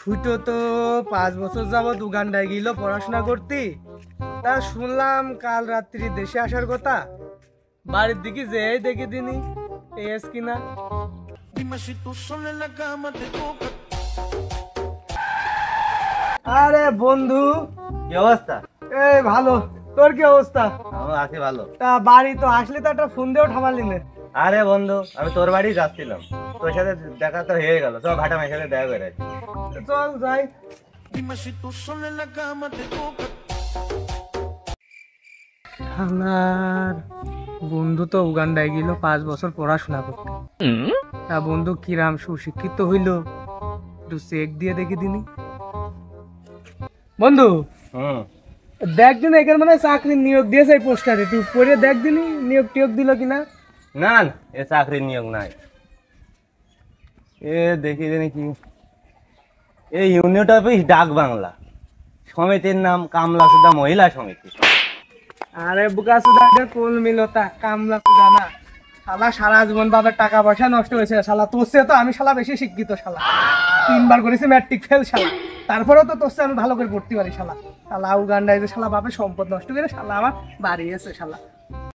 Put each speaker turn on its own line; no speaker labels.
ফুটো তো 5 বছর যাবৎ উগান্ডায় গেল পড়াশোনা করতে। তা শুনলাম কাল রাত্রি দেশে আসার কথা। বাড়ির দিকে যেই দেখে দিনি এস কিনা। আরে বন্ধু,
কি অবস্থা?
এই ভালো। তোর কি অবস্থা?
আমার আছি ভালো।
তা বাড়ি তো আসলে তো একটা ফোন দিয়েও ঠামালি না।
আরে বন্ধু, আমি তোর বাড়ি যাচ্ছিলাম, তোর সাথে দেখা তো হয়ে গেল। চল ঘাটা মেয়ের সাথে দেখা করে আসি।
চল যাই। আমার বন্ধু তো উগান্ডায় গেল 5 বছর পড়াশোনা করতে। তা বন্ধু কিরাম সুশিক্ষিত হইল, একটু চেক দিয়ে দেখি দিনি। বন্ধু দেখ দিন, এখানে মানে চাকরির নিয়োগ দিয়েছে পোস্টারে, তুই পড়ে দেখ দিনি নিয়োগ টিয়োগ দিল কিনা।
না না, এ চাকরির নিয়োগ নাই। এ দেখি জানি কি, এই ইউনিয়ন অফিস ডাক বাংলা, সমিতির নাম কামলা সুদা মহিলা সমিতি।
আরে বুকা সুদা কোল মিলতা কামলা সুদা না শালা, সারা জীবন বাবার টাকা পয়সা নষ্ট হয়েছে শালা। তোর চেয়ে তো আমি শালা বেশি শিক্ষিত শালা, 3বার করেছি ম্যাট্রিক ফেল শালা, তারপরেও তো তোর চেয়ে আমি ভালো করে পড়তে পারি শালা। শালা উগান্ডায় যে শালা বাপের সম্পদ নষ্ট করে শালা আমার বাড়ি এসে শালা।